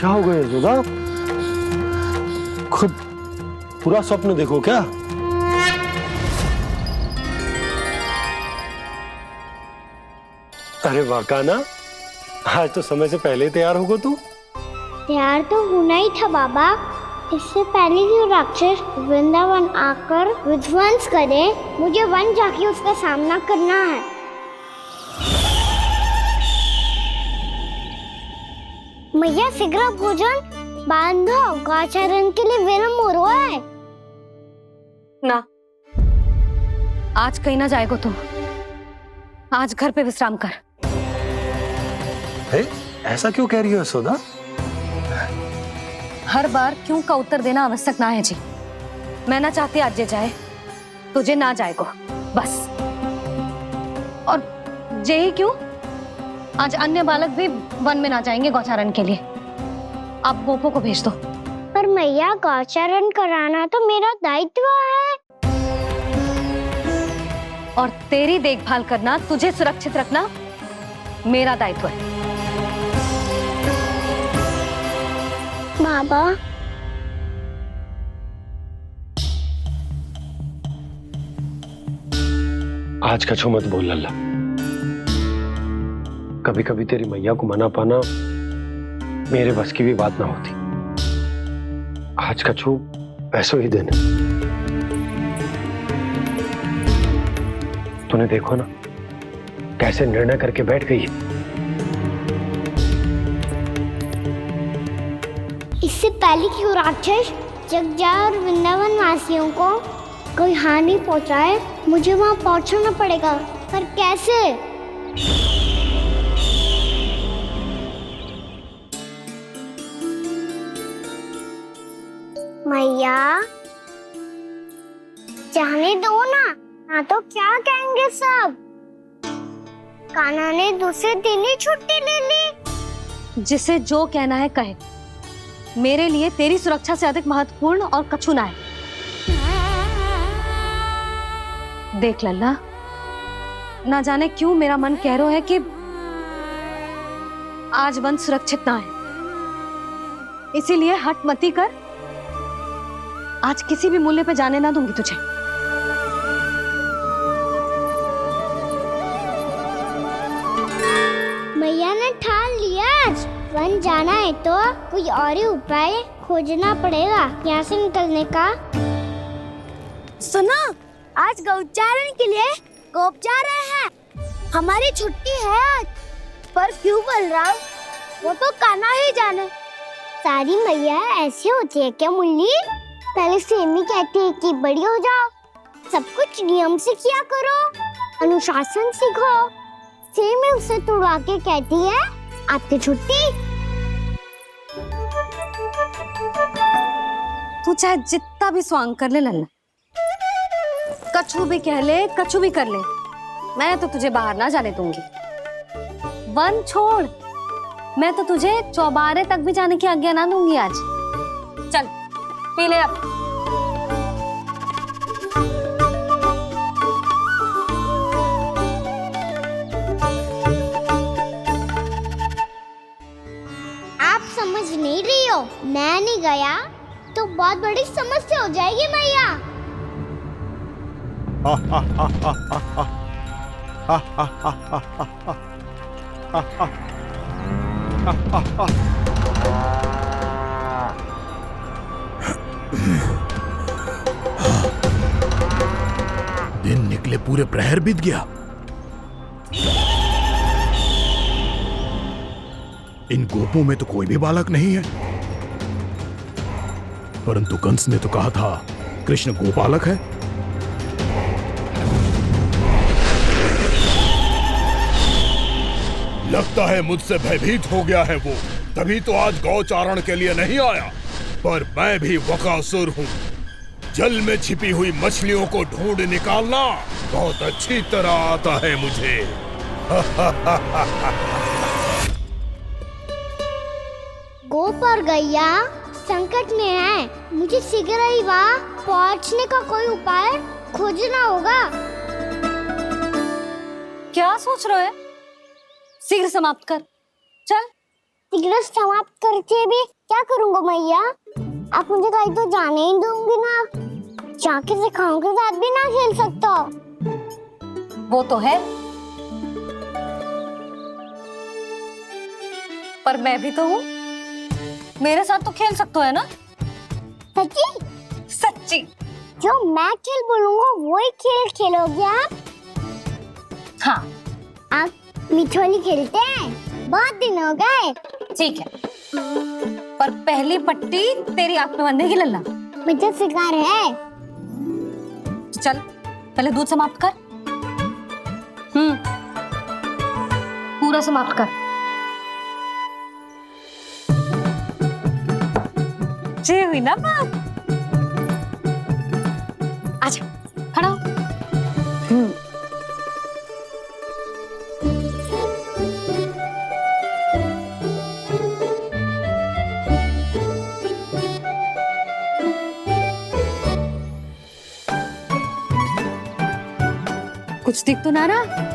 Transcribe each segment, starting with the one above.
क्या हो गया यशोदा? खुद पूरा स्वप्न देखो क्या? अरे वाह ना, आज तो समय से पहले ही तैयार होगा तू। तैयार तो होना ही था बाबा। इससे पहले कि राक्षस वृंदावन आकर विध्वंस करे, मुझे वन जाके उसका सामना करना है। मैया शीघ्र भोजन बांधो, गौचरण के लिए विलंब हो रहा है। ना, आज कहीं ना जाएगो तुम। आज घर पे विश्राम कर। ऐसा क्यों कह रही हो यशोदा? हर बार क्यों का उत्तर देना आवश्यक ना है जी। मैं ना चाहती आज ये जाए, तुझे ना जाएगो बस। और जे ही क्यों, आज अन्य बालक भी वन में ना जाएंगे गौचारण के लिए। आप गोपो को भेज दो। पर मैया गौचरण कराना तो मेरा दायित्व है। और तेरी देखभाल करना, तुझे सुरक्षित रखना मेरा दायित्व है। बाबा, आज कछु मत बोल लल्ला। कभी कभी तेरी मैया को मना पाना मेरे बस की भी बात ना होती। आज कछु ऐसो ही दिन है। तूने देखो ना कैसे निर्णय करके बैठ गई है। इससे पहले कि वो राक्षस जगजा और वृंदावन वासियों को कोई हानि पहुंचाए, मुझे वहां पहुंचना पड़ेगा। पर कैसे? मैया, जाने दो ना, हाँ तो क्या कहेंगे सब? कान्हा ने दूसरे दिन ही छुट्टी ले ली। जिसे जो कहना है कहे। मेरे लिए तेरी सुरक्षा से अधिक महत्वपूर्ण और कछु ना है। देख लल्ला, ना जाने क्यों मेरा मन कह रहा है कि आज वन सुरक्षित ना है। इसीलिए हट मती कर। आज किसी भी मूल्य पे जाने ना दूंगी तुझे। मैया ने ठान लिया, आज वन जाना है तो कोई और ही उपाय खोजना पड़ेगा यहाँ से निकलने का। सुनो, आज गौचारण के लिए गोप जा रहे हैं। हमारी छुट्टी है आज। पर क्यों बलराम? वो तो कान्हा ही जाने। सारी मैया ऐसी होती है क्या मुन्नी? पहले सेमी कहती है कि बड़ी हो जाओ, सब कुछ नियम से किया करो, अनुशासन सीखो। सेमी उसे तुड़वा के कहती है आपकी छुट्टी। तू चाहे जितना भी स्वांग कर ले लल्ला, कछु भी कह ले, कछु भी कर ले, मैं तो तुझे बाहर ना जाने दूंगी। वन छोड़, मैं तो तुझे चौबारे तक भी जाने की आज्ञा ना दूंगी आज। चल पी ले अब। आप समझ नहीं रही हो, मैं नहीं गया तो बहुत बड़ी समस्या हो जाएगी मैया। दिन निकले पूरे प्रहर बीत गया। इन गोपों में तो कोई भी बालक नहीं है, परंतु कंस ने तो कहा था कृष्ण गोपालक है। लगता है मुझसे भयभीत हो गया है वो, तभी तो आज गौचारण के लिए नहीं आया। पर मैं भी बकासुर हूँ। जल में छिपी हुई मछलियों को ढूंढ निकालना बहुत अच्छी तरह आता है मुझे। गोप और गैया संकट में है, मुझे शीघ्र ही वहाँ पहुँचने का कोई उपाय खोजना होगा। क्या सोच रहे हो? शीघ्र समाप्त कर। चल सिगरेट समाप्त करके भी क्या करूंगा मैया? आप मुझे कहीं तो जाने ही दूंगी ना। जाके सिखाओं के साथ भी ना खेल सकता। वो तो है, पर मैं भी तो हूँ, मेरे साथ तो खेल सकते हो है ना? सच्ची? सच्ची। जो मैं खेल बोलूंगा वही खेल खेलोगे आप? हाँ आप मिठोली खेलते हैं? बहुत दिन हो गए। ठीक है, पर पहली पट्टी तेरी आंख में बनने की लल्ला। मुझे शिकार है। चल पहले दूध समाप्त कर। पूरा समाप्त कर। जे हुई ना बात। आजा खड़ा हो। कुछ दिख तो ना रहा?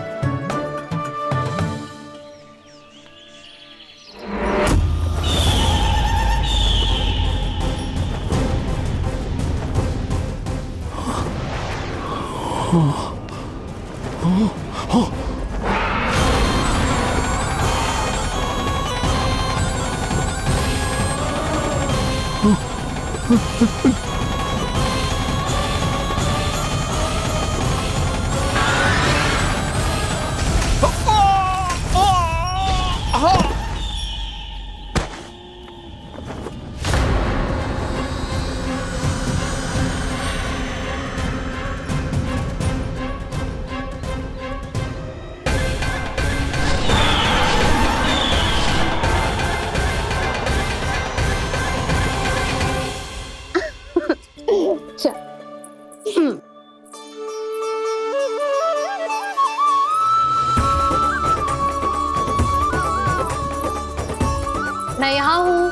मैं यहाँ हूँ।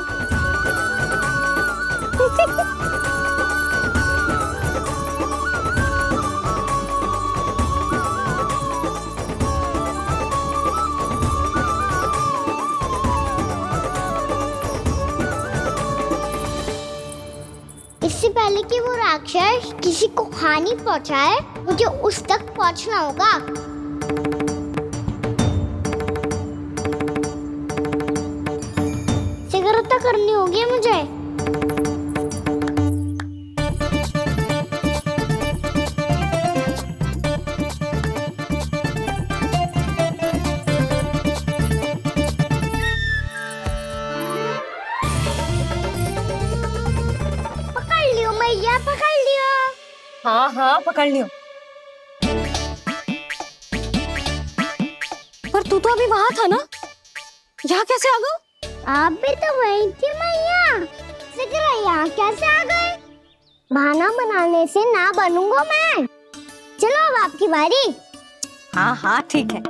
इससे पहले कि वो राक्षस किसी को हानि पहुंचाए, मुझे उस तक पहुंचना होगा। सिगरेट करनी होगी मुझे। पकड़ लियो मैया, पकड़ लियो। हाँ हाँ पकड़ लियो। पर तू तो अभी वहां था ना, यहाँ कैसे आ गया? आप भी तो वही थी मैया। सिगरेट यहाँ कैसे आ गए? बहाना बनाने से ना बनूंगा मैं। चलो अब आपकी बारी। हाँ हाँ ठीक है।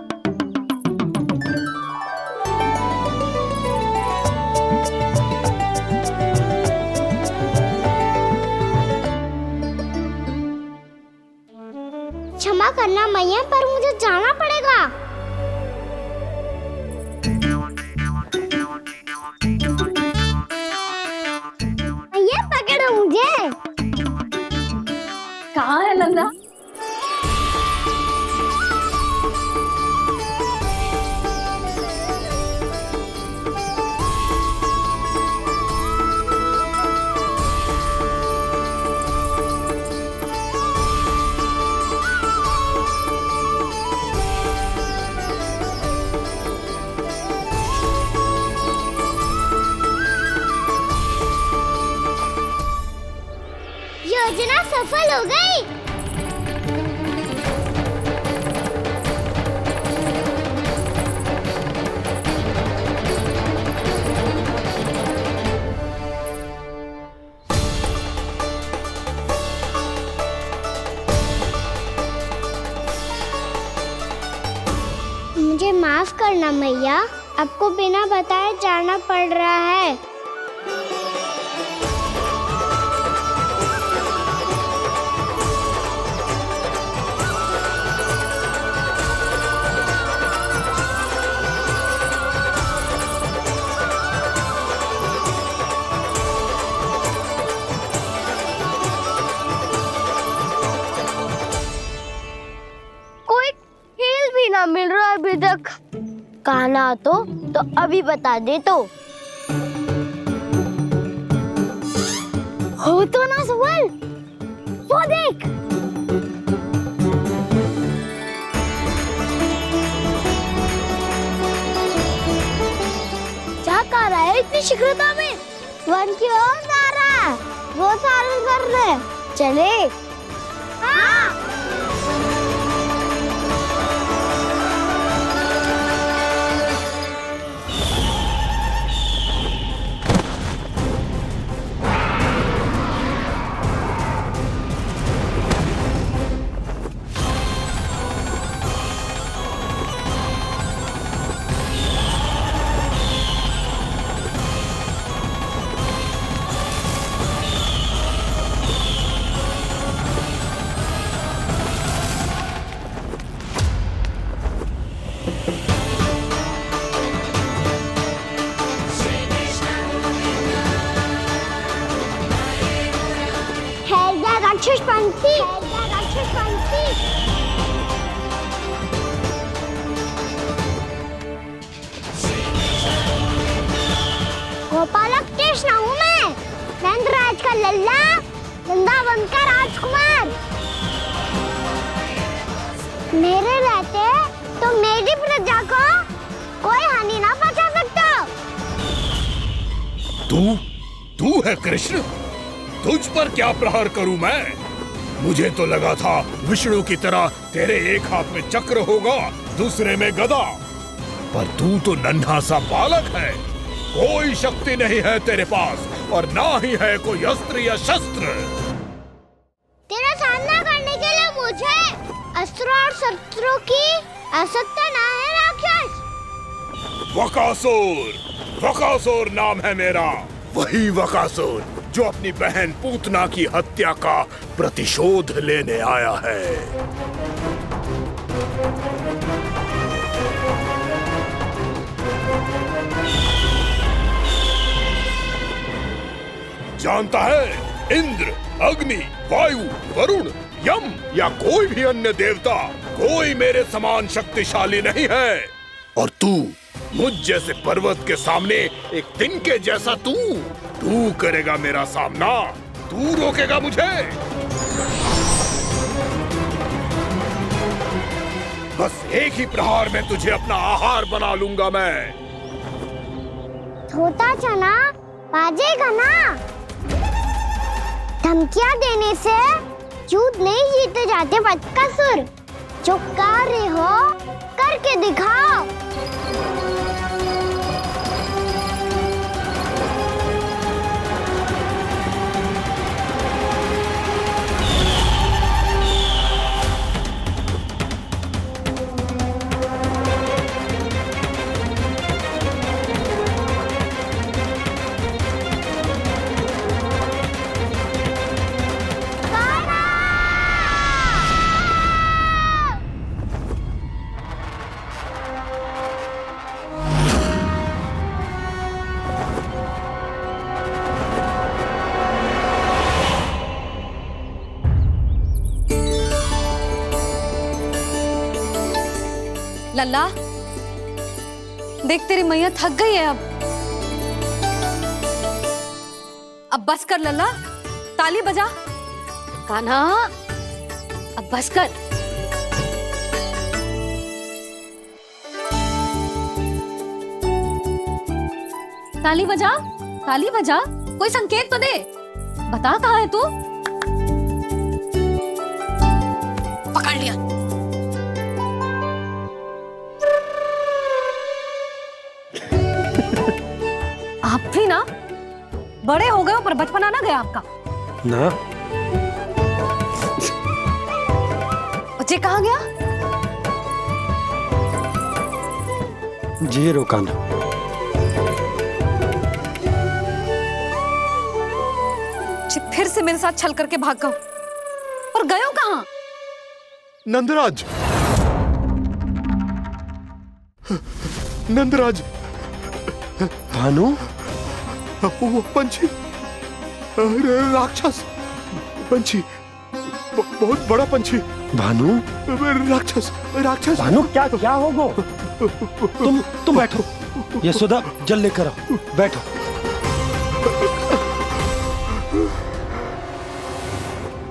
क्षमा करना मैया, पर मुझे जाना पड़ेगा। मैया पकड़ो मुझे। कहाँ है लल्ला? योजना सफल हो गई। मुझे माफ करना मैया, आपको बिना बताए जाना पड़ रहा है। क्या मिल रहा है अभी तक? कहना तो अभी बता दे तो। हो तो ना सुबल, वो देख। क्या कर रहा है इतनी शीघ्रता में? वन की ओर जा रहा है, वो सारे कर रहे। चले। हाँ। राक्षस पंक्ति, राक्षस पंक्ति। गोपालक कृष्ण हूँ मैं, नंदराज का लल्ला, वृंदावन का राजकुमार। मेरे रहते तो मेरी प्रजा को कोई हानि ना पहुंचा सकता। तू है कृष्ण? तुझ पर क्या प्रहार करूं मैं? मुझे तो लगा था विष्णु की तरह तेरे एक हाथ में चक्र होगा, दूसरे में गदा, पर तू तो नन्हा सा बालक है। कोई शक्ति नहीं है तेरे पास और ना ही है कोई अस्त्र या शस्त्र। तेरा सामना करने के लिए मुझे अस्त्र और शस्त्रों की आवश्यकता ना है राक्षस। वकासुर नाम है मेरा, वही वकासुर जो अपनी बहन पूतना की हत्या का प्रतिशोध लेने आया है। जानता है, इंद्र, अग्नि, वायु, वरुण, यम या कोई भी अन्य देवता कोई मेरे समान शक्तिशाली नहीं है। और तू मुझ जैसे पर्वत के सामने एक तिनके जैसा तू करेगा मेरा सामना? तू रोकेगा मुझे? बस एक ही प्रहार में तुझे अपना आहार बना लूंगा मैं। छोटा चना बाजेगा ना। धमकियां देने से युद्ध नहीं जीते जाते बदकसूर। जो कार्य हो करके दिखाओ। लल्ला, देख तेरी मैया थक गई है अब बस कर लल्ला, ताली बजा। कान्हा, अब बस कर। ताली बजा, ताली बजा, कोई संकेत तो दे। बता कहाँ है तू? पकड़ लिया। आप भी ना बड़े हो गए हो, पर बचपना ना गया आपका ना। बच्चे कहाँ गया? जी रोकाना। फिर से मेरे साथ छल करके भाग गए, और गए हो कहाँ? नंदराज, नंदराज, भानु, वो पंछी, राक्षस पंछी, बहुत बड़ा पंछी, भानु, राक्षस राक्षस। भानु क्या होगा? तुम बैठो, यशोदा जल लेकर आओ, बैठो।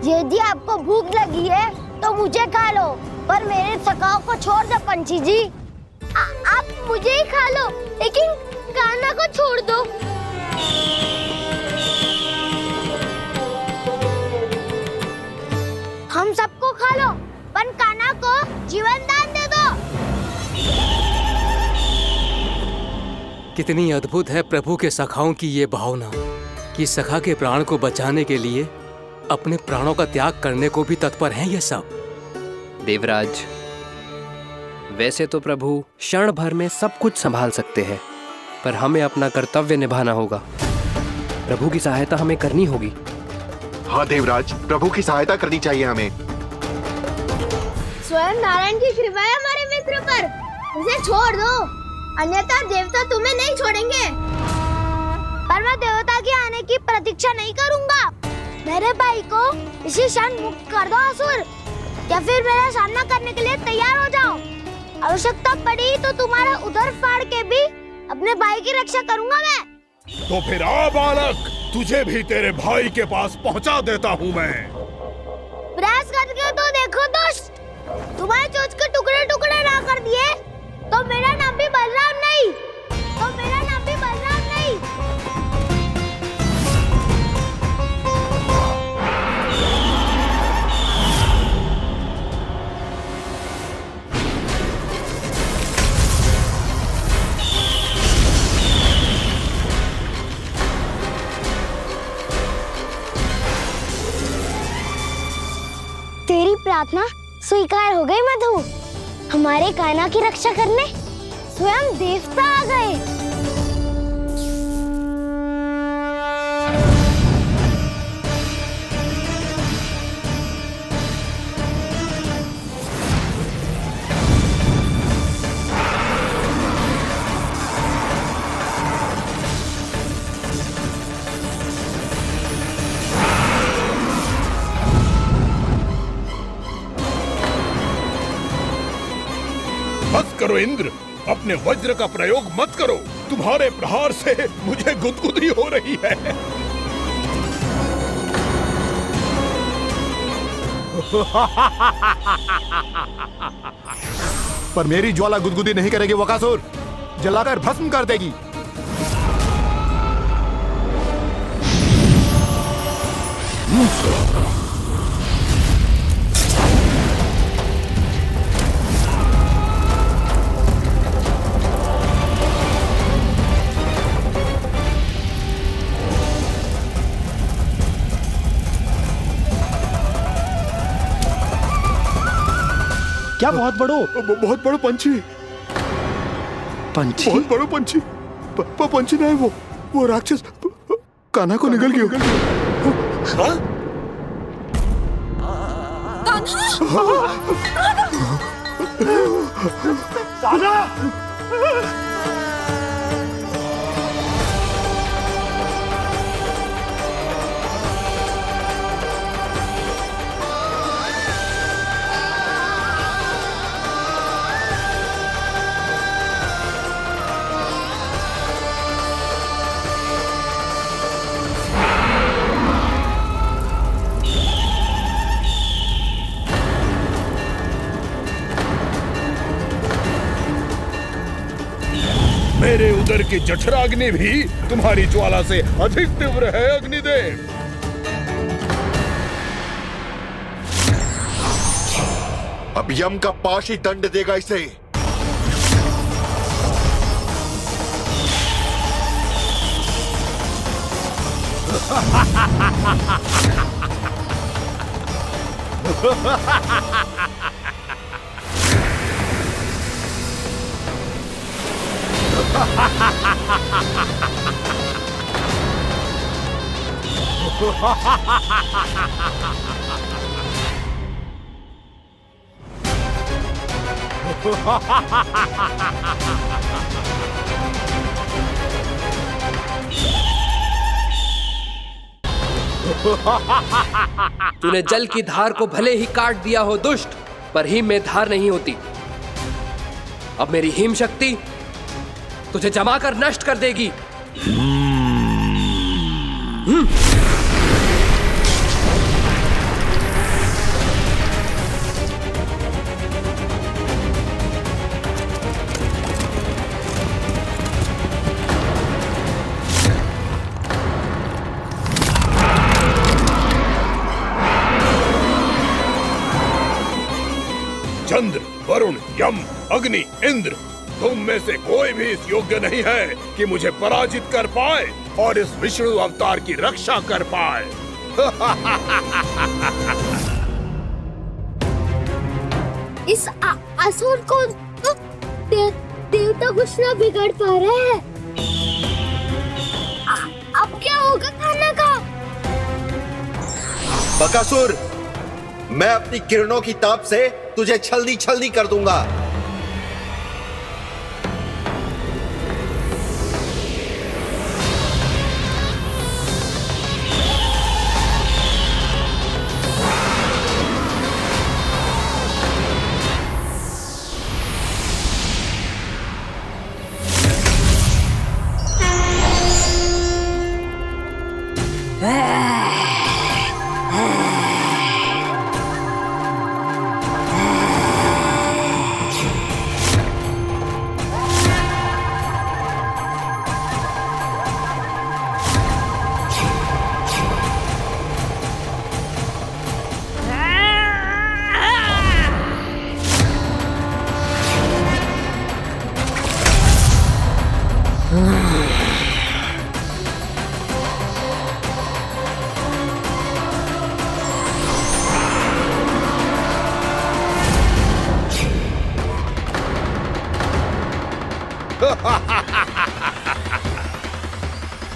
यदि आपको भूख लगी है तो मुझे खा लो, पर मेरे सखाओं को छोड़ दो पंछी जी। आप मुझे ही खा लो, लेकिन कान्हा को छोड़ दो। हम सबको खा लो, पर कान्हा को जीवन दान दे दो। कितनी अद्भुत है प्रभु के सखाओं की ये भावना कि सखा के प्राण को बचाने के लिए अपने प्राणों का त्याग करने को भी तत्पर हैं ये सब। देवराज, वैसे तो प्रभु क्षण भर में सब कुछ संभाल सकते हैं, पर हमें अपना कर्तव्य निभाना होगा। प्रभु की सहायता हमें करनी होगी। हाँ देवराज, प्रभु की सहायता करनी चाहिए हमें। स्वयं नारायण की कृपा है हमारे मित्र पर, उसे छोड़ दो, अन्यथा देवता तुम्हें नहीं छोड़ेंगे। पर मैं देवता के आने की प्रतीक्षा नहीं करूंगा। मेरे भाई को इसी क्षण मुक्त कर दो असुर, या फिर मेरा सामना करने के लिए तैयार हो जाओ। आवश्यकता पड़ी तो तुम्हारा उधर फाड़ के भी अपने भाई की रक्षा करूंगा मैं। तो फिर आ बालक, तुझे भी तेरे भाई के पास पहुंचा देता हूँ मैं। प्रयास करके तो देखो दोस्त, तुम्हारे चोंच के टुकड़े टुकड़े ना कर दिए तो मेरा नाम भी बलराम नहीं, तो मेरा नाम भी बलराम नहीं। तेरी प्रार्थना स्वीकार हो गई मधु। हमारे कान्हा की रक्षा करने स्वयं देवता आ गए। बस करो इंद्र, अपने वज्र का प्रयोग मत करो। तुम्हारे प्रहार से मुझे गुदगुदी हो रही है। पर मेरी ज्वाला गुदगुदी नहीं करेगी वकासुर, जलाकर भस्म कर देगी। क्या बहुत बहुत बड़ो पंछी। पंछी? बहुत बड़ो पंछी। पंछी नहीं, वो राक्षस कान्हा को निगल गया। हाँ? कान्हा! मेरे उदर की जठराग्नि भी तुम्हारी ज्वाला से अधिक तीव्र है अग्निदेव। अब यम का पाशी दंड देगा इसे। तूने जल की धार को भले ही काट दिया हो दुष्ट, पर हिम में धार नहीं होती। अब मेरी हिम शक्ति तुझे जमा कर नष्ट कर देगी। चंद्र, वरुण, यम, अग्नि, इंद्र, तुम में से कोई भी इस योग्य नहीं है कि मुझे पराजित कर पाए और इस विष्णु अवतार की रक्षा कर पाए। इस असुर को तो देवता कुछ ना बिगाड़ पा रहे हैं। अब क्या होगा खाना का? बकासुर, मैं अपनी किरणों की ताप से तुझे छल्दी छल्दी कर दूंगा।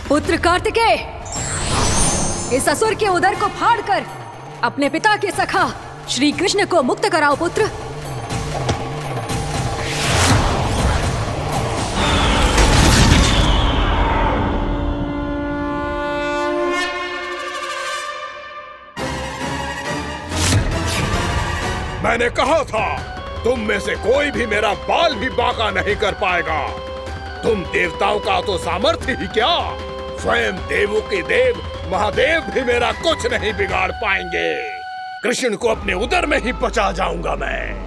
पुत्र कार्तिकेय, इस असुर के उदर को फाड़कर अपने पिता के सखा श्री कृष्ण को मुक्त कराओ पुत्र। मैंने कहा था, तुम में से कोई भी मेरा बाल भी बांका नहीं कर पाएगा। तुम देवताओं का तो सामर्थ्य ही क्या, स्वयं देवों के देव महादेव भी मेरा कुछ नहीं बिगाड़ पाएंगे। कृष्ण को अपने उदर में ही पचा जाऊंगा मैं।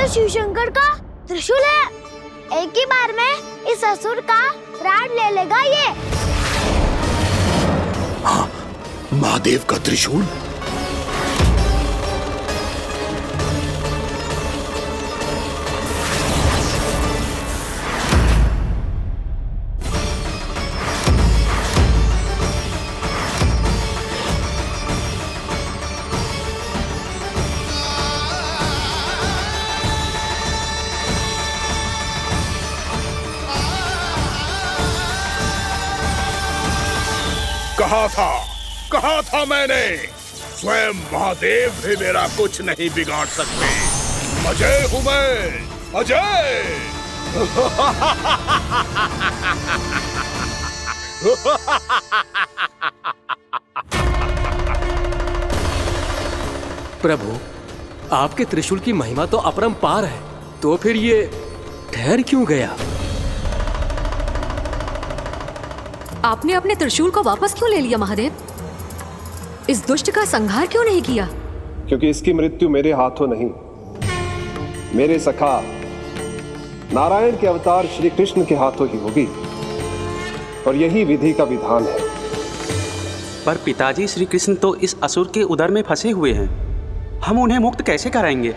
शिव शंकर का त्रिशूल है। एक ही बार में इस असुर का प्राण ले लेगा ये। हाँ, महादेव का त्रिशूल। कहा था मैंने, स्वयं महादेव भी मेरा कुछ नहीं बिगाड़ सकते। अजय हूं मैं, अजय। प्रभु, आपके त्रिशूल की महिमा तो अपरंपार है, तो फिर ये ठहर क्यों गया? आपने अपने त्रिशूल को वापस क्यों ले लिया महादेव? इस दुष्ट का संहार क्यों नहीं किया? क्योंकि इसकी मृत्यु मेरे हाथों नहीं, मेरे सखा नारायण के अवतार श्री कृष्ण के हाथों ही होगी, और यही विधि का विधान है। पर पिताजी, श्री कृष्ण तो इस असुर के उदर में फंसे हुए हैं। हम उन्हें मुक्त कैसे कराएंगे?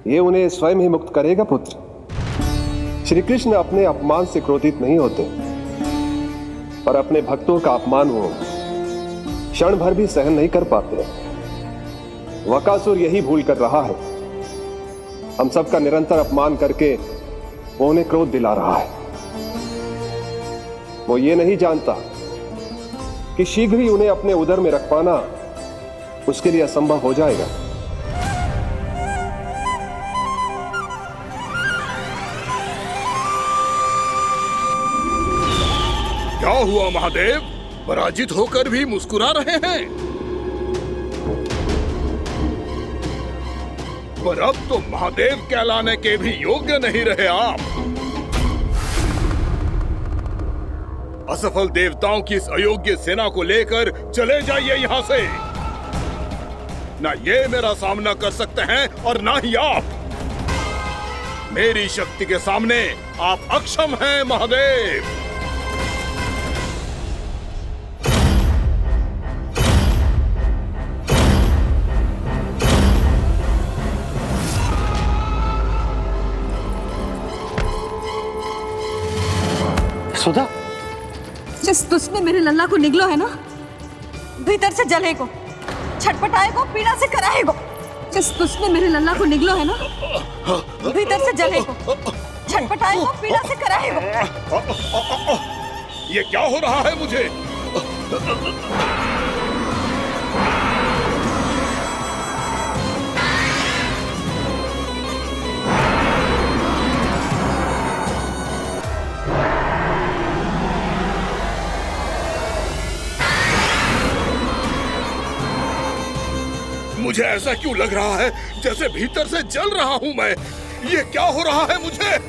ये उन्हें स्वयं ही मुक्त करेगा पुत्र। श्री कृष्ण अपने अपमान से क्रोधित नहीं होते, पर अपने भक्तों का अपमान वो क्षण भर भी सहन नहीं कर पाते। वकासुर यही भूल कर रहा है। हम सबका निरंतर अपमान करके वो उन्हें क्रोध दिला रहा है। वो ये नहीं जानता कि शीघ्र ही उन्हें अपने उदर में रख पाना उसके लिए असंभव हो जाएगा। क्या हुआ महादेव? पराजित होकर भी मुस्कुरा रहे हैं। पर अब तो महादेव कहलाने के भी योग्य नहीं रहे आप। असफल देवताओं की इस अयोग्य सेना को लेकर चले जाइए यहां से। ना ये मेरा सामना कर सकते हैं और ना ही आप। मेरी शक्ति के सामने आप अक्षम हैं महादेव। सुधा, जिस दुष्ट ने मेरे लल्ला को निगलो है ना, भीतर से जलेगो, छटपटाएगो, पीड़ा से कराएगो। जिस दुष्ट ने मेरे लल्ला को निगलो है ना, भीतर से जलेगो, छटपटाएगो, पीड़ा से कराएगो। ये क्या हो रहा है मुझे? मुझे ऐसा क्यों लग रहा है जैसे भीतर से जल रहा हूं मैं? ये क्या हो रहा है मुझे?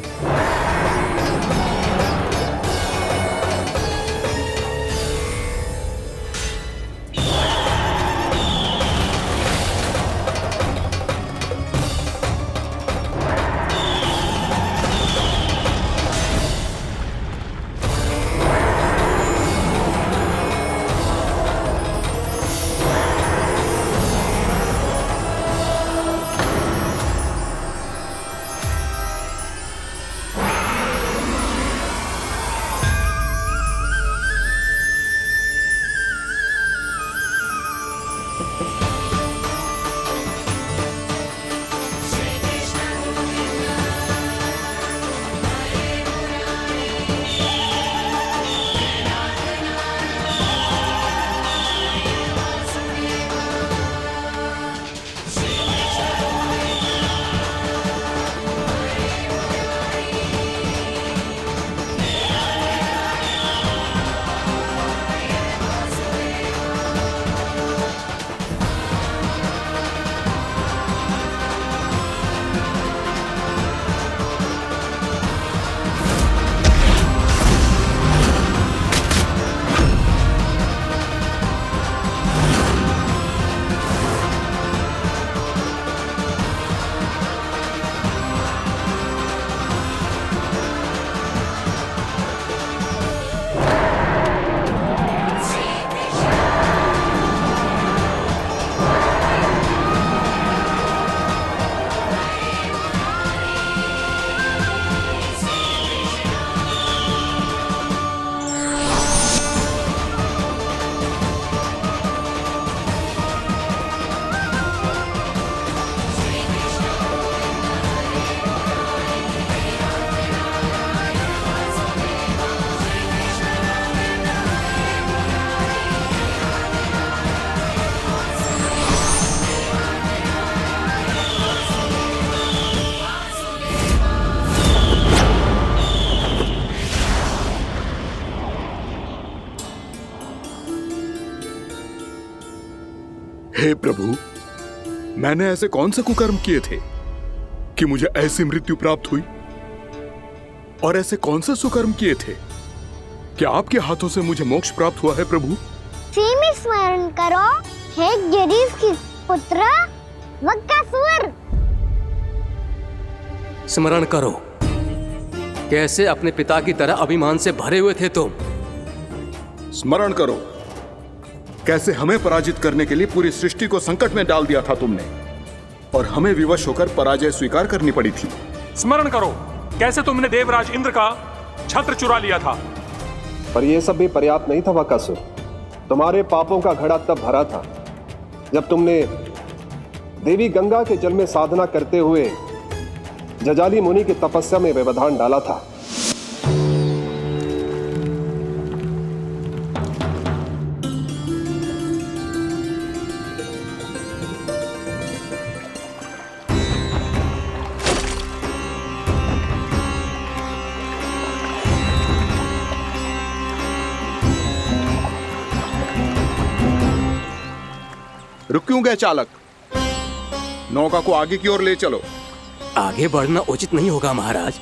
हे प्रभु, मैंने ऐसे कौन से कुकर्म किए थे कि मुझे ऐसी मृत्यु प्राप्त हुई? और ऐसे कौन से सुकर्म किए थे कि आपके हाथों से मुझे मोक्ष प्राप्त हुआ है प्रभु? में स्मरण करो, हे गिरीश की पुत्र वकासुर। स्मरण करो, कैसे अपने पिता की तरह अभिमान से भरे हुए थे तुम। स्मरण करो, कैसे हमें पराजित करने के लिए पूरी सृष्टि को संकट में डाल दिया था तुमने, और हमें विवश होकर पराजय स्वीकार करनी पड़ी थी। स्मरण करो कैसे तुमने देवराज इंद्र का छत्र चुरा लिया था। पर यह सब भी पर्याप्त नहीं था बकासुर। तुम्हारे पापों का घड़ा तब भरा था जब तुमने देवी गंगा के जल में साधना करते हुए जजाली मुनि की तपस्या में व्यवधान डाला था। रुक क्यों गए चालक? नौका को आगे की ओर ले चलो। आगे बढ़ना उचित नहीं होगा महाराज।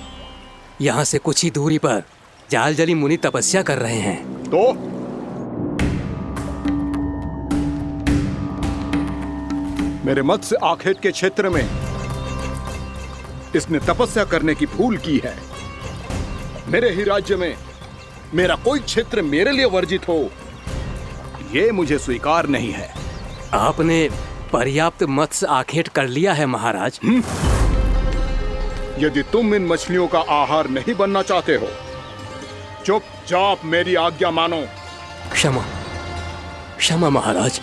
यहाँ से कुछ ही दूरी पर जालजली मुनि तपस्या कर रहे हैं। तो मेरे मत्स्य आखेट के क्षेत्र में इसने तपस्या करने की भूल की है। मेरे ही राज्य में मेरा कोई क्षेत्र मेरे लिए वर्जित हो, यह मुझे स्वीकार नहीं है। आपने पर्याप्त मत्स्य आखेट कर लिया है महाराज। यदि तुम इन मछलियों का आहार नहीं बनना चाहते हो, चुपचाप मेरी आज्ञा मानो। क्षमा क्षमा महाराज।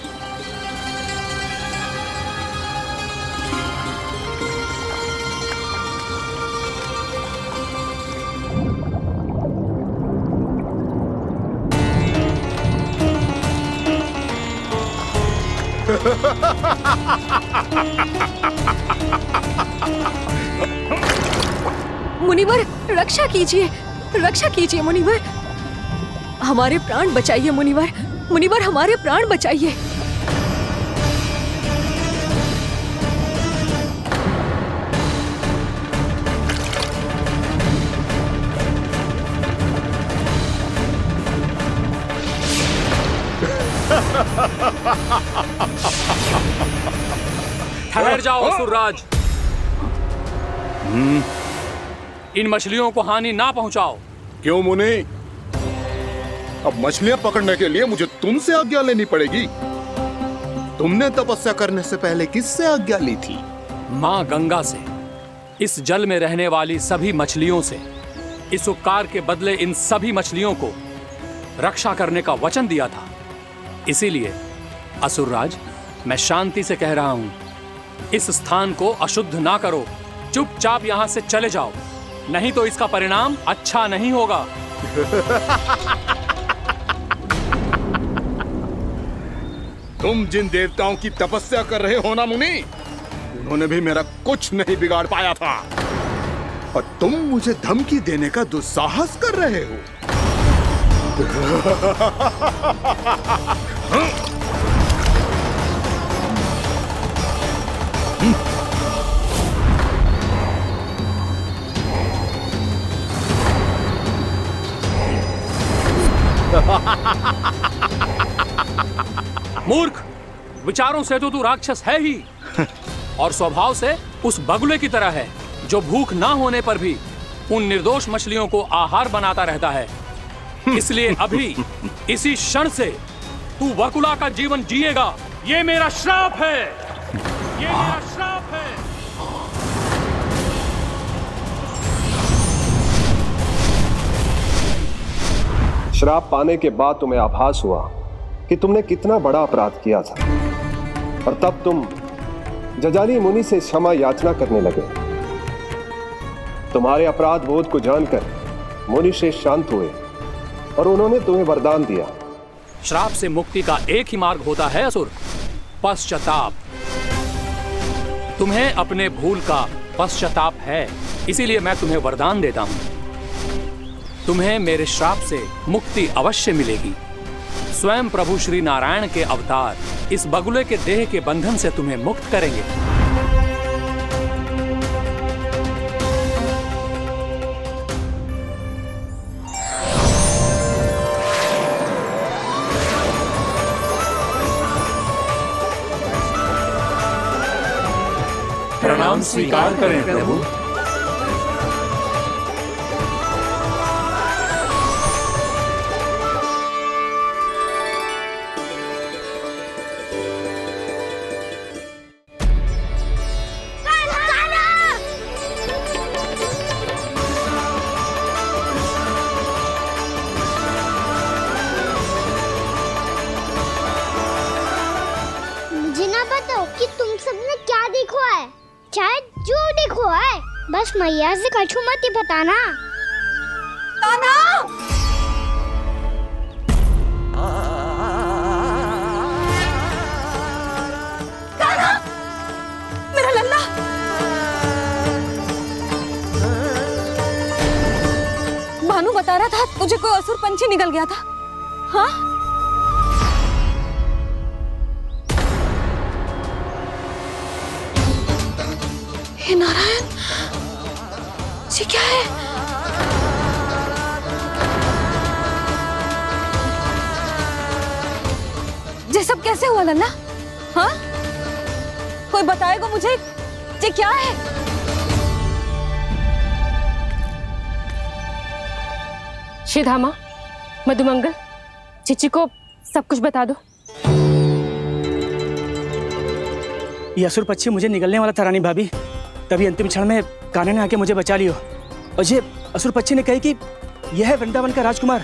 मुनिवर रक्षा कीजिए मुनिवर, हमारे प्राण बचाइए मुनिवर, मुनिवर हमारे प्राण बचाइए। ठहर जाओ असुरराज, इन मछलियों को हानि ना पहुंचाओ। क्यों मुनि? अब मछलियां पकड़ने के लिए मुझे तुमसे आज्ञा लेनी पड़ेगी। तुमने तपस्या करने से पहले किससे आज्ञा ली थी? मां गंगा से, इस जल में रहने वाली सभी मछलियों से। इस उपकार के बदले इन सभी मछलियों को रक्षा करने का वचन दिया था। इसीलिए असुरराज, मैं शांति से कह रहा हूं, इस स्थान को अशुद्ध ना करो। चुपचाप यहां से चले जाओ, नहीं तो इसका परिणाम अच्छा नहीं होगा। तुम जिन देवताओं की तपस्या कर रहे हो ना मुनि, उन्होंने भी मेरा कुछ नहीं बिगाड़ पाया था, और तुम मुझे धमकी देने का दुस्साहस कर रहे हो। मूर्ख, विचारों से तो तू राक्षस है ही, और स्वभाव से उस बगुले की तरह है जो भूख ना होने पर भी उन निर्दोष मछलियों को आहार बनाता रहता है। इसलिए अभी इसी क्षण से तू वकुला का जीवन जिएगा। ये मेरा श्राप है, ये मेरा श्राप है। श्राप पाने के बाद तुम्हें आभास हुआ कि तुमने कितना बड़ा अपराध किया था, और तब तुम जजाली मुनि से क्षमा याचना करने लगे। तुम्हारे अपराध बोध को जानकर मुनि श्रेष्ठ शांत हुए और उन्होंने तुम्हें वरदान दिया। श्राप से मुक्ति का एक ही मार्ग होता है असुर, पश्चाताप। तुम्हें अपने भूल का पश्चाताप है, इसीलिए मैं तुम्हें वरदान देता हूं। तुम्हें मेरे श्राप से मुक्ति अवश्य मिलेगी। स्वयं प्रभु श्री नारायण के अवतार इस बगुले के देह के बंधन से तुम्हें मुक्त करेंगे। प्रणाम स्वीकार करें प्रभु। शायद जो देखो है, बस मैया से कछु मत ही बताना। कान्हा! कान्हा! मेरा लल्ला! भानु बता रहा था तुझे कोई असुर पंछी निकल गया था। हाँ? हे नारायण, ये क्या है? ये सब कैसे हुआ लल्ला? हाँ? कोई बताएगा मुझे ये क्या है? श्रीधामा, मधुमंगल, चिची को सब कुछ बता दो। ये असुर पक्षी मुझे निकलने वाला था रानी भाभी, तभी अंतिम क्षण में कान्हा ने आके मुझे बचा लियो। और ये असुर पक्षी ने कही कि यह है वृंदावन का राजकुमार,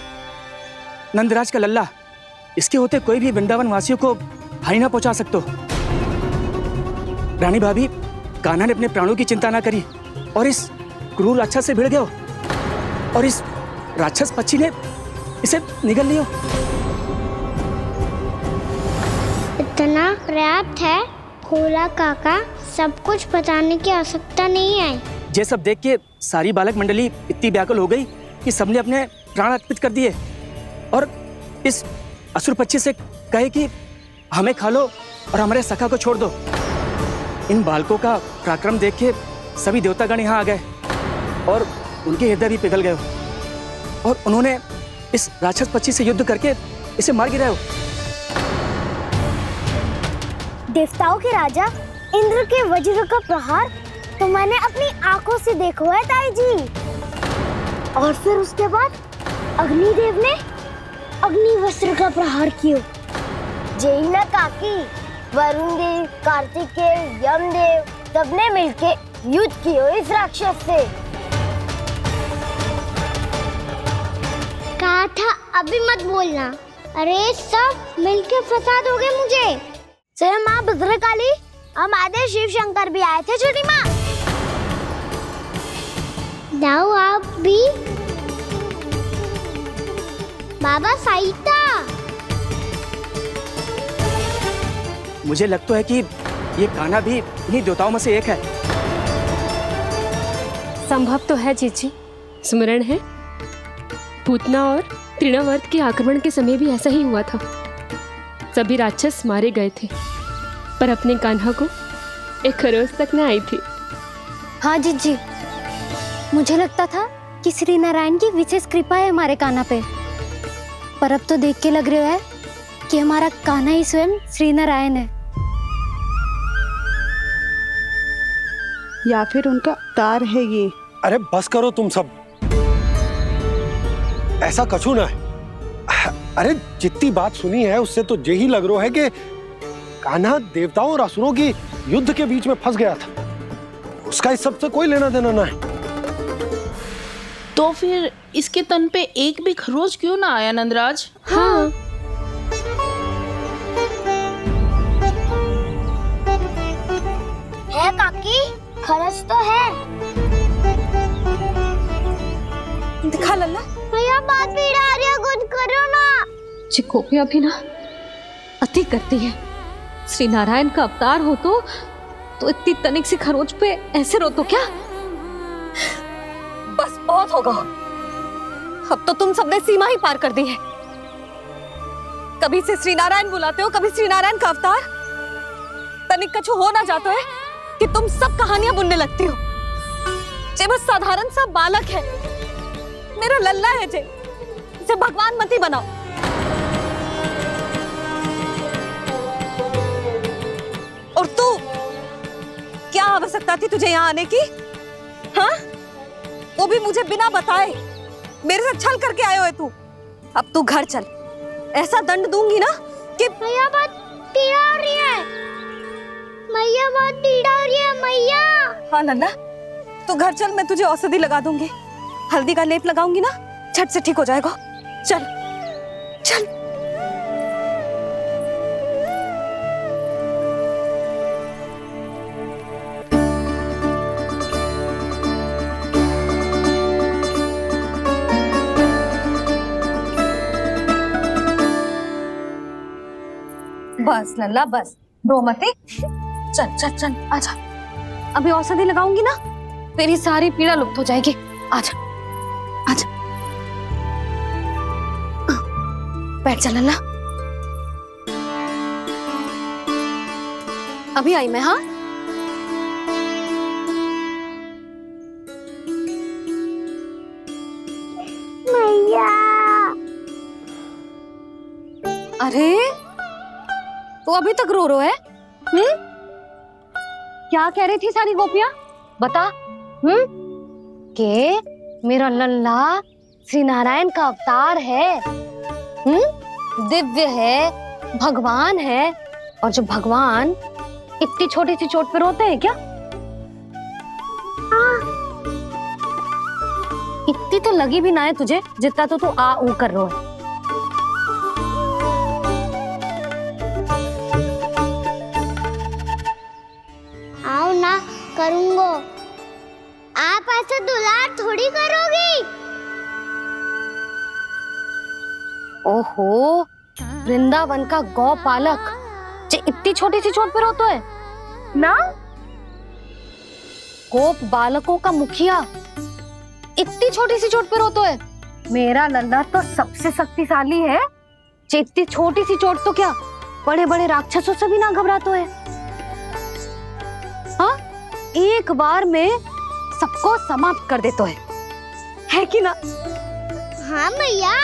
नंदराज का लल्ला। इसके होते कोई भी वृंदावन वासियों को हानि ना पहुंचा सकते। रानी भाभी, कान्हा ने अपने प्राणों की चिंता ना करी और इस क्रूर राक्षस से भिड़ गयो और इस राक्षस पक्षी ने इसे निगल लियो। इतना पर्याप्त है भोला काका, सब कुछ बताने की आवश्यकता नहीं है। ये सब देख के सारी बालक मंडली इतनी व्याकुल हो गई कि सबने अपने प्राण अर्पित कर दिए और इस असुर पक्षी से कहे कि हमें खा लो और हमारे सखा को छोड़ दो। इन बालकों का पराक्रम देख के सभी देवतागण यहाँ आ गए और उनके हृदय भी पिघल गए और उन्होंने इस राक्षस पक्षी से युद्ध करके इसे मार गिराया। देवताओं के राजा इंद्र के वज्र का प्रहार तो मैंने अपनी आंखों से देखा है ताई जी। और फिर उसके बाद अग्निदेव ने अग्निवस्त्र का प्रहार किया। जय ना काकी, वरुण देव, कार्तिकेय, यमदेव सबने मिलके युद्ध किया इस राक्षस से। कहा था अभी मत बोलना। अरे सब मिलके फंसा दोगे मुझे। सर माँ भद्रकाली, हम आदे शिव शंकर भी आए थे छोटी माँ। जाओ आप भी। बाबा साईता, मुझे लगता है कि ये कान्हा भी इन्हीं देवताओं में से एक है। संभव तो है चीची। स्मरण है, पूतना और तृणावर्त के आक्रमण के समय भी ऐसा ही हुआ था। सभी राक्षस मारे गए थे, पर अपने कान्हा को एक खरोच तक न आई थी। हाँ जीजी, मुझे लगता था कि श्री नारायण की विशेष कृपा है हमारे कान्हा पे, पर अब तो देख के लग रहा है कि हमारा कान्हा ही स्वयं श्री नारायण है। या फिर उनका अवतार है ये। अरे बस करो तुम सब, ऐसा कछु ना है। अरे जितनी बात सुनी है उससे तो यही लग रहा है कि कान्हा देवताओं और असुरों की युद्ध के बीच में फंस गया था। उसका इस सब से कोई लेना देना ना है। तो फिर इसके तन पे एक भी खरोच क्यों ना आया नंदराज? हाँ, है काकी, खरच तो है। दिखा लल्ला। भैया बात पीड़ा आ रही है, कुछ करो ना। चिकोपिया भी ना अति करती है। श्री नारायण का अवतार हो तो इतनी तनिक सी खरोच पे ऐसे रो तो क्या? बस बहुत होगा। अब तो तुम सबने सीमा ही पार कर दी है। कभी से श्री नारायण बुलाते हो, कभी श्री नारायण का अवतार। तनिक कछु हो ना जाता है कि तुम सब कहानियां बुनने लगती हो। जे बस साधारण सा बालक है, मेरा लल्ला है जे भगवान मत ही बनाओ। और तू, क्या आवश्यकता थी तुझे यहाँ आने की? हाँ? वो भी मुझे बिना बताए मेरे साथ छल करके आए हो तू। अब तू घर चल, ऐसा दंड दूंगी ना कि मैया बहुत पीड़ा हो रही है। मैया बहुत पीड़ा हो रही है मैया। हाँ नन्ना, तू घर चल, मैं तुझे औषधि लगा दूंगी। हल्दी का लेप लगाऊंगी ना, झट से ठीक हो जाएगा। चल चल। बस लल्ला बस, रो मत। चल चल चल आजा, अभी औषधि लगाऊंगी ना तेरी सारी पीड़ा लुप्त हो जाएगी। आजा आजा, बैठ जा लल्ला। अभी आई मैं। हाँ मैया। अरे तो अभी तक रो रो है? क्या कह रही थी सारी गोपियां? बता। के मेरा लल्ला श्री नारायण का अवतार है, दिव्य है, भगवान है। और जो भगवान इतनी छोटी सी चोट पे रोते हैं क्या? इतनी तो लगी भी ना है तुझे जितना तो तू आ ऊ कर रो है। आओ ना करूंगो। आप ऐसे दुलार थोड़ी करोगी। ओहो, वृंदावन का गौपालक जो इतनी छोटी सी चोट पे रोता है ना? गोप बालकों का मुखिया इतनी छोटी सी चोट पे रोता है? मेरा लल्ला तो सबसे शक्तिशाली है। इतनी छोटी सी चोट तो क्या बड़े बड़े राक्षसों से भी ना घबराता है। हाँ, एक बार में सबको समाप्त कर देता है कि ना? हाँ मैया,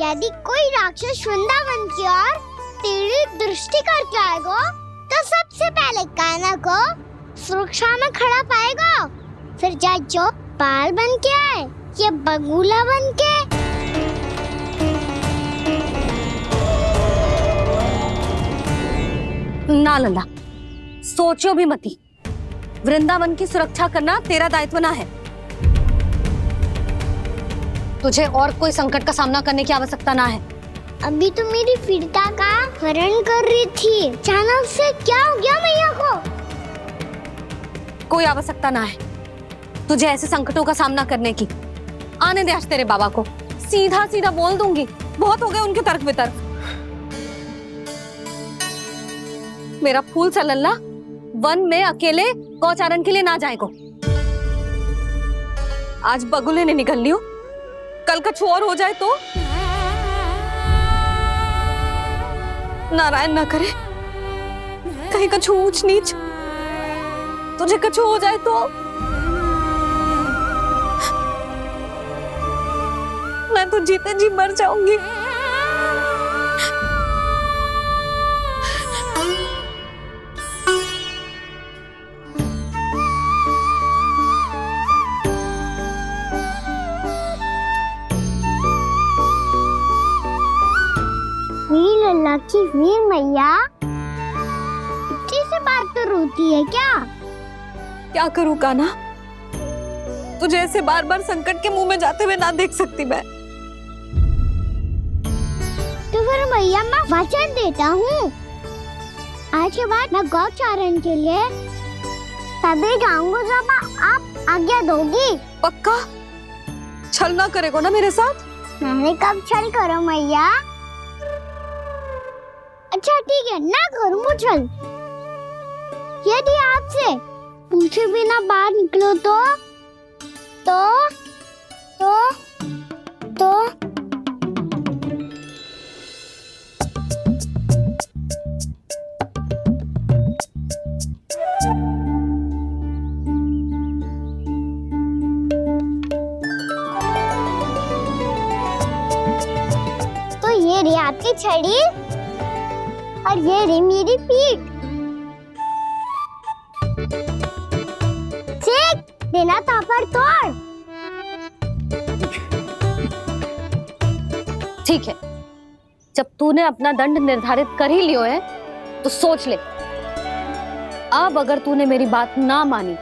यदि कोई राक्षस वृंदावन की ओर तेरी दृष्टि करके आएगा तो सबसे पहले कान्हा को सुरक्षा में खड़ा पाएगा, फिर चाहे जो बाल बन के आए या बगुला बन के। ना लल्ला, सोचो भी मती। वृंदावन की सुरक्षा करना तेरा दायित्व ना है। तुझे और कोई संकट का सामना करने की आवश्यकता ना है। अभी तो मेरी पीड़िता का हरण कर रही थी, अचानक से क्या हो गया मैया को? कोई आवश्यकता ना है तुझे ऐसे संकटों का सामना करने की। आने दे आज तेरे बाबा को, सीधा सीधा बोल दूंगी। बहुत हो गए उनके तर्क वितर्क। मेरा फूल सा लल्ला वन में अकेले गौचारण के लिए ना जाए को। आज बगुले ने निकल लियो, कल का और हो जाए तो? नारायण ना करे, कहीं कछु ऊंच नीच तुझे कछु हो जाए तो? मैं तो जीते जी मर जाऊंगी। लल्ला की वीर मैया इतनी से बात तो रोती है क्या? क्या करूं कान्हा, तुझे ऐसे बार बार संकट के मुंह में जाते हुए ना देख सकती मैं। तो फिर मैया मैं वचन देता हूँ, आज के बाद मैं गौचारण के लिए तभी जाऊंगा जब आप आज्ञा दोगी। पक्का? छल ना करेगा ना मेरे साथ? मैंने कब छल करो मैया? अच्छा ठीक है, ना करूँगा छल। यदि आपसे पूछे बिना बाहर निकलो तो ये रही आपकी छड़ी और ये रही मेरी पीठ। ठीक, बिना तापर तोड़। ठीक है, जब तूने अपना दंड निर्धारित कर ही लियो है तो सोच ले, अब अगर तूने मेरी बात ना मानी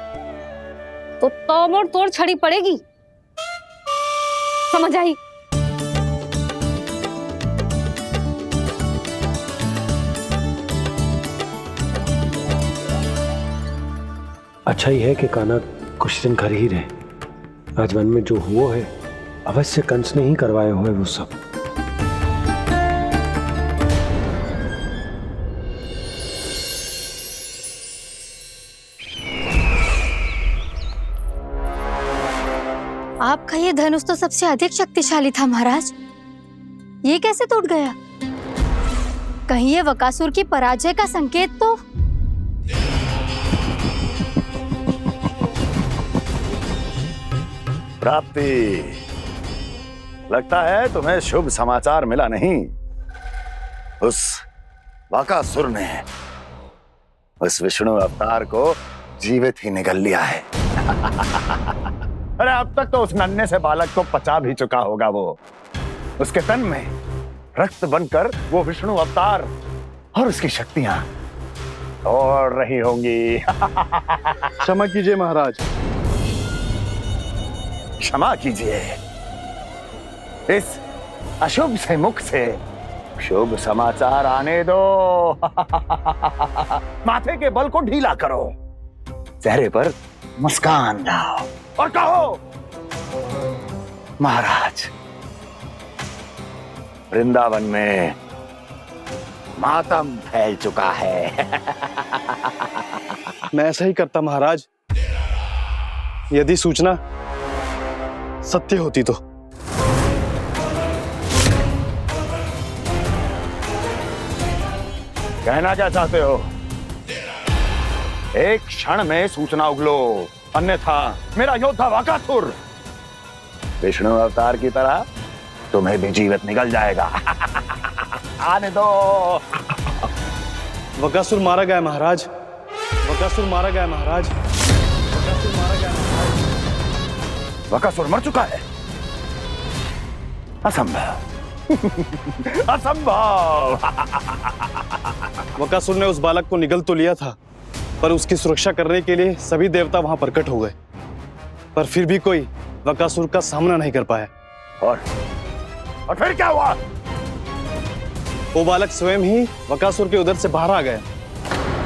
तो तोड़ तोड़ छड़ी पड़ेगी। समझ आई? अच्छा ही है कि कान्हा कुछ दिन घर ही रहे। आज वन में जो हुआ है अवश्य कंस ने ही करवाया हुआ है वो सब। आपका ये धनुष तो सबसे अधिक शक्तिशाली था महाराज, ये कैसे टूट गया? कहीं ये बकासुर की पराजय का संकेत तो? प्राप्ति, लगता है तुम्हें शुभ समाचार मिला नहीं। उस बकासुर ने उस विष्णु अवतार को जीवित ही निगल लिया है। अरे अब तक तो उस नन्हे से बालक को पचा भी चुका होगा वो। उसके तन में रक्त बनकर वो विष्णु अवतार और उसकी शक्तियां दौड़ रही होंगी। क्षमा कीजिए महाराज। क्षमा कीजिए। इस अशुभ से मुख से शुभ समाचार आने दो। माथे के बल को ढीला करो, चेहरे पर मुस्कान लाओ और कहो, महाराज, वृंदावन में मातम फैल चुका है। मैं ऐसा ही करता महाराज, यदि सूचना सत्य होती तो। कहना क्या चाहते हो? एक क्षण में सूचना उगलो, अन्यथा मेरा योद्धा बकासुर विष्णु अवतार की तरह तुम्हें भी जीवित निगल जाएगा। आने दो। बकासुर मारा गया महाराज, बकासुर मारा गया महाराज, बकासुर मारा गया महाराज। बकासुर मर चुका है? असंभव। असंभव। बकासुर ने उस बालक को निगल तो लिया था, पर उसकी सुरक्षा करने के लिए सभी देवता वहां प्रकट हो गए, पर फिर भी कोई बकासुर का सामना नहीं कर पाया। और फिर क्या हुआ? वो बालक स्वयं ही बकासुर के उदर से बाहर आ गया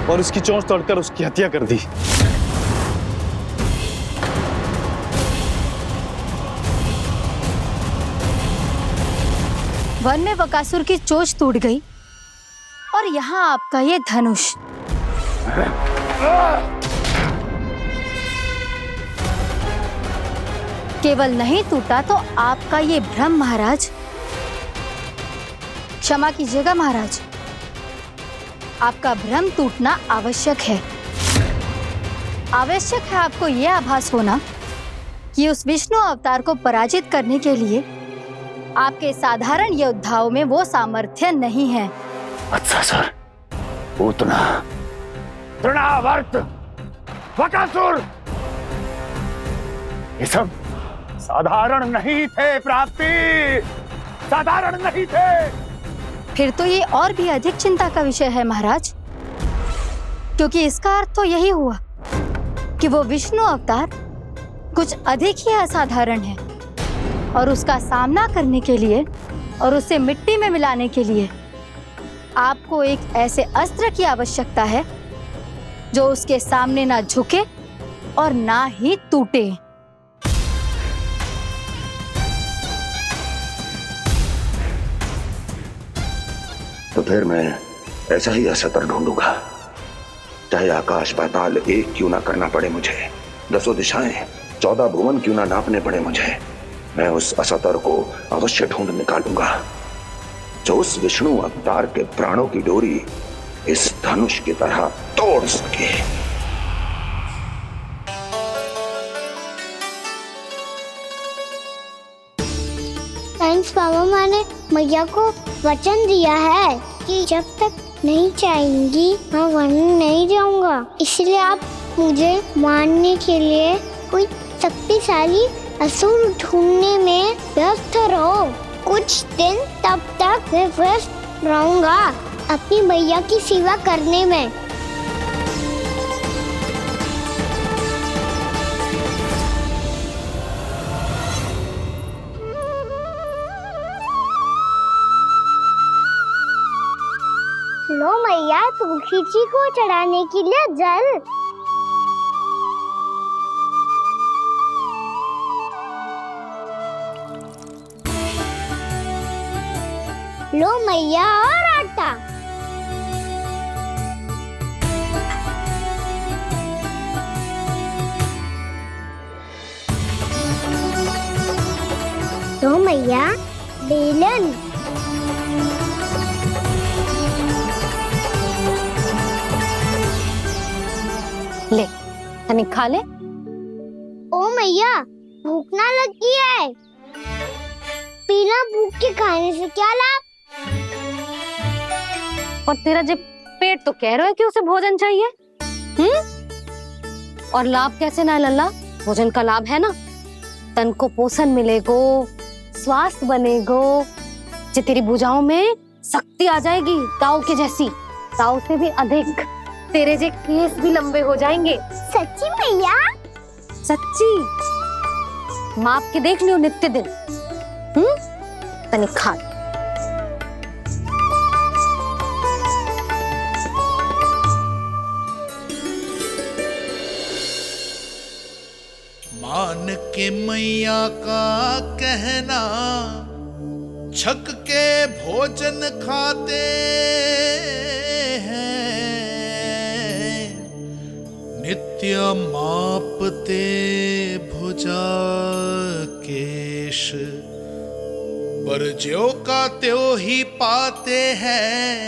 और उसकी चोंच तोड़कर उसकी हत्या कर दी। वन में बकासुर की चोंच टूट गई और यहाँ आपका ये धनुष। केवल नहीं टूटा तो आपका ये भ्रम महाराज। क्षमा कीजिएगा महाराज, आपका भ्रम टूटना आवश्यक है। आवश्यक है आपको यह आभास होना कि उस विष्णु अवतार को पराजित करने के लिए आपके साधारण योद्धाओं में वो सामर्थ्य नहीं है। अच्छा सर, पूतना, तृणावर्त, बकासुर, ये सब साधारण नहीं थे प्राप्ति, साधारण नहीं थे। फिर तो ये और भी अधिक चिंता का विषय है महाराज, क्योंकि इसका अर्थ तो यही हुआ कि वो विष्णु अवतार कुछ अधिक ही असाधारण है और उसका सामना करने के लिए और उसे मिट्टी में मिलाने के लिए आपको एक ऐसे अस्त्र की आवश्यकता है जो उसके सामने ना झुके और ना ही टूटे। तो फिर मैं ऐसा ही असतर ढूंढूंगा, चाहे आकाश पाताल एक क्यों ना करना पड़े मुझे, 10 दिशाएं 14 भुवन क्यों ना नापने पड़े मुझे, मैं उस असतर को अवश्य ढूंढ निकालूंगा जो उस विष्णु अवतार के प्राणों की डोरी इस धनुष की तरह तोड़ सके। थैंक्स पापा, मैंने मैया को वचन दिया है कि जब तक नहीं चाहेंगी मैं वन नहीं जाऊंगा, इसलिए आप मुझे मारने के लिए कोई शक्तिशाली असुर ढूंढने में व्यस्त रहो। कुछ दिन तब तक मैं व्यस्त रहूंगा अपनी मैया की सेवा करने में। लो मैया, तुलसी जी को चढ़ाने के लिए जल। लो मैया, और आटा। तो मैया बेलन। ले तनिक खा ले। ओ मैया भूख ना लगी है। बिना भूख के खाने से क्या लाभ? और तेरा जब पेट तो कह रहा है कि उसे भोजन चाहिए। और लाभ कैसे ना है लल्ला? भोजन का लाभ है ना, तन को पोषण मिलेगो, स्वास्थ्य बनेगो, जे तेरी भुजाओं में शक्ति आ जाएगी ताऊ के जैसी, ताऊ से भी अधिक। तेरे जे केस भी लंबे हो जाएंगे। सच्ची मैया? सच्ची। माप के देख लियो नित्य दिन। तनिक खा। मान के मैया का कहना, छक के भोजन खाते हैं, नित्य मापते भुजा केश, पर ज्यो का त्यों ही पाते हैं।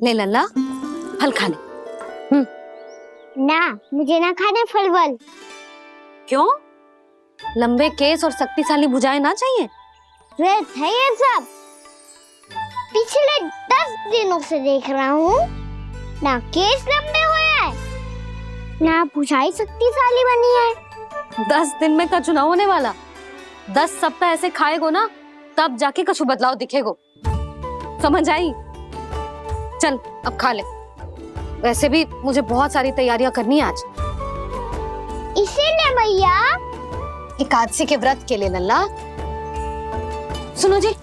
ले लल्ला फल खा ले। ना, मुझे ना खाने फल वल। क्यों? लंबे केस और शक्तिशाली भुजाएं ना चाहिए? व्यर्थ है ये सब। पिछले 10 दिनों से देख रहा हूँ, ना केस लंबे हुए हैं, ना भुजाएं शक्तिशाली बनी है। 10 दिन में कछु ना होने वाला। 10 सप्ताह ऐसे खाएगो ना, तब जाके कछु बदलाव दिखेगो। समझ आई? चल अब खा ले। वैसे भी मुझे बहुत सारी तैयारियां करनी है आज। इसीलिए भैया एकादशी के व्रत के लिए लल्ला। सुनो जी,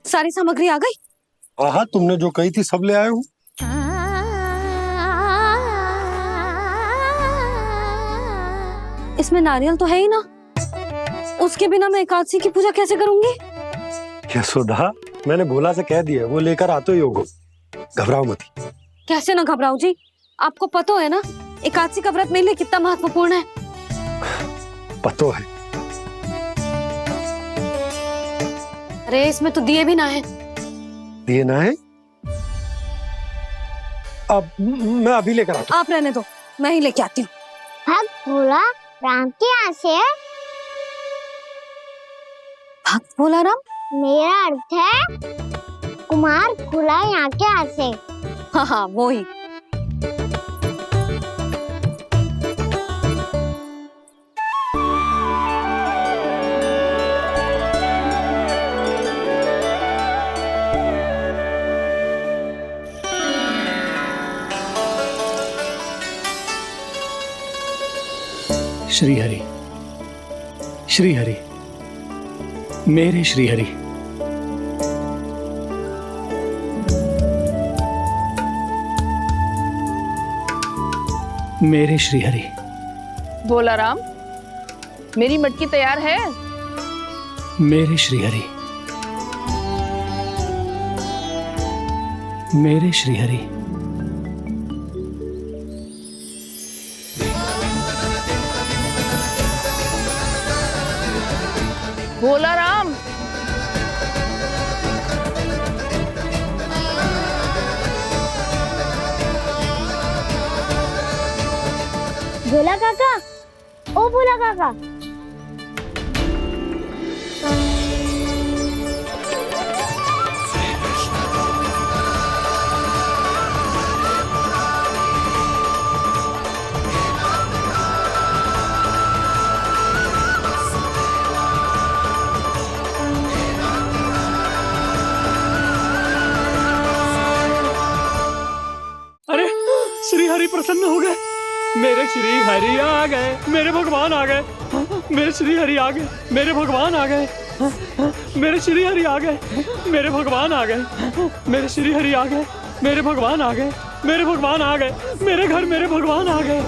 सारी सामग्री आ गई? हाँ, तुमने जो कही थी सब ले आए हूँ। इसमें नारियल तो है ही ना, उसके बिना मैं एकादशी की पूजा कैसे करूंगी? यशोदा, मैंने भोला से कह दिया, वो लेकर आते ही होगो। घबराओ मत। कैसे ना घबराओ जी, आपको पता है ना एकादशी का व्रत मेरे लिए कितना महत्वपूर्ण है। पतो है। अरे इसमें तो दिए भी ना है। दिए ना है? अब मैं अभी लेकर आता हूँ। आप रहने दो, मैं ही लेके आती हूँ। भक्त भोला राम के यहाँ से है। भक्त भोला राम? मेरा अर्थ है कुमार भोला यहाँ के यहाँ से। हाँ हाँ वो ही। श्री हरि, श्री हरि, मेरे श्री हरि। मेरे श्री हरि। भोला राम, मेरी मटकी तैयार है? मेरे श्री हरि। मेरे श्री हरि। भोला राम, भोला काका, ओ भोला काका, हरि प्रसन्न हो गए। मेरे श्री हरि आ गए, मेरे भगवान आ गए। मेरे श्री हरि आ गए, मेरे भगवान आ गए। मेरे श्री हरि आ गए, मेरे भगवान आ गए। मेरे श्री हरि आ गए, मेरे भगवान आ गए। मेरे भगवान आ गए, मेरे घर मेरे भगवान आ गए।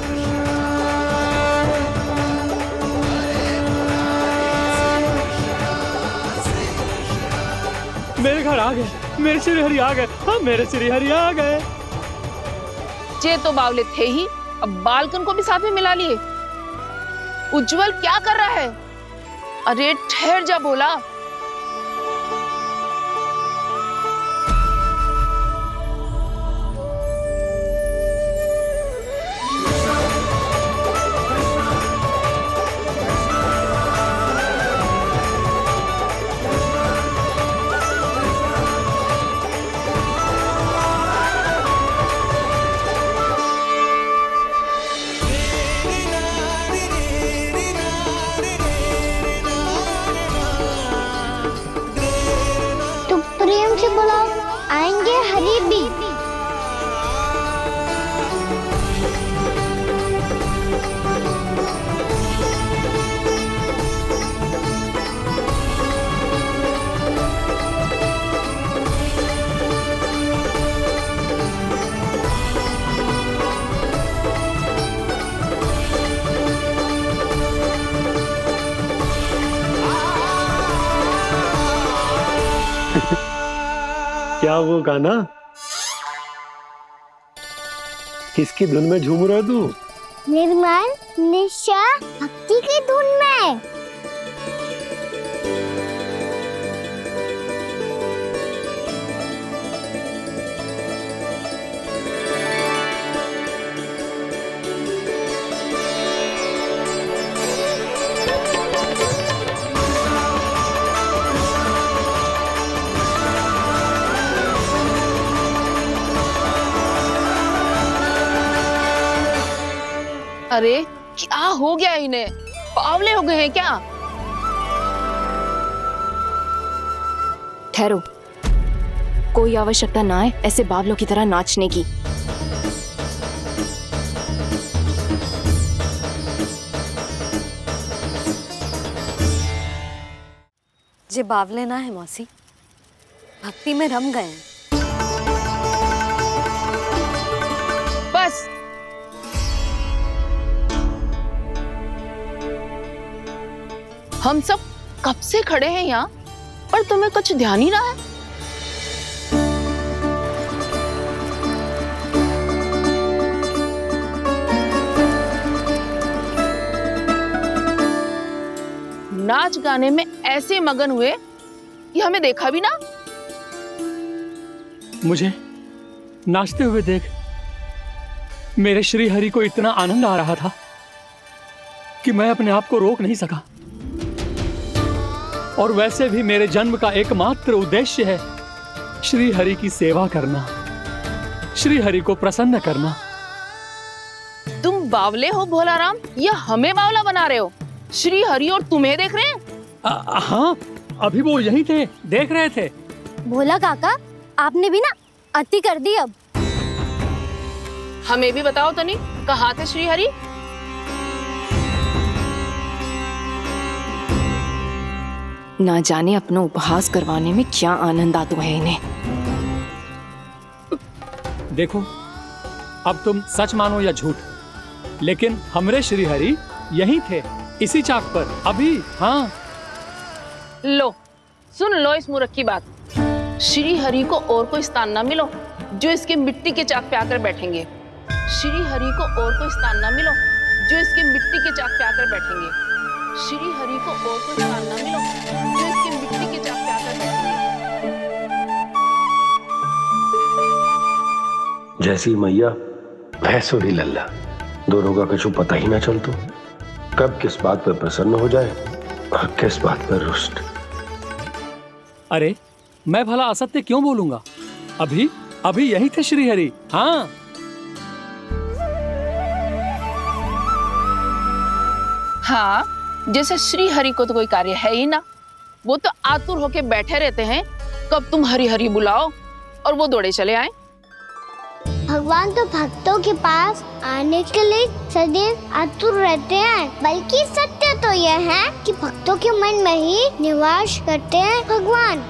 मेरे घर आ गए, मेरे श्री हरि आ गए। हाँ, मेरे श्री हरि आ गए। जे तो बावले थे ही, अब बालकन को भी साथ में मिला लिए। उज्जवल क्या कर रहा है? अरे ठहर जा बोला। प्रेम से बुलाओ, आएंगे हरि भी। क्या वो गाना? किसकी धुन में झूम रहा तू? निर्मल निशा भक्ति की धुन में। अरे क्या हो गया इन्हें? बावले हो गए हैं क्या? ठहरो, कोई आवश्यकता ना है ऐसे बावलों की तरह नाचने की। जे बावले ना है मौसी, भक्ति में रम गए हैं। बस हम सब कब से खड़े हैं यहाँ, पर तुम्हें कुछ ध्यान ही ना है। नाच गाने में ऐसे मगन हुए कि हमें देखा भी ना। मुझे नाचते हुए देख मेरे श्री हरि को इतना आनंद आ रहा था कि मैं अपने आप को रोक नहीं सका। और वैसे भी मेरे जन्म का एकमात्र उद्देश्य है श्री हरि की सेवा करना, श्री हरि को प्रसन्न करना। तुम बावले हो भोलाराम, या हमें बावला बना रहे हो? श्री हरि और तुम्हें देख रहे हैं? हाँ, अभी वो यहीं थे, देख रहे थे। भोला काका, आपने भी ना अति कर दी। अब हमें भी बताओ तो नहीं, कहाँ थे श्री हरि? ना जाने अपना उपहास करवाने में क्या आनंद आता है इन्हें। देखो, अब तुम सच मानो या झूठ, लेकिन हमरे श्री हरि यहीं थे, इसी चाक पर अभी। हाँ, लो सुन लो इस मूर्ख की बात। श्री हरि को और कोई स्थान ना मिलो जो इसके मिट्टी के चाक पे आकर बैठेंगे। श्री हरि को और कोई स्थान ना मिलो जो इसके मिट्टी के चाक पे आकर बैठेंगे। श्री हरि को और कोई स्थान ना मिलो जो इसके मिट्टी के चाक पे आकर बैठेंगे। जैसी मैया भैंसो ही लल्ला, दोनों का कुछ पता ही ना चल तो कब किस बात पर प्रसन्न हो जाए और किस बात पर रुष्ट। अरे मैं भला असत्य क्यों बोलूंगा? अभी अभी यही थे श्री हरि। हाँ, हाँ, जैसे श्री हरि को तो कोई कार्य है ही ना। वो तो आतुर होके बैठे रहते हैं कब तुम हरि हरि बुलाओ और वो दौड़े चले आए। भगवान तो भक्तों के पास आने के लिए सदैव आतुर रहते हैं। बल्कि सत्य तो यह है कि भक्तों के मन में ही निवास करते हैं भगवान।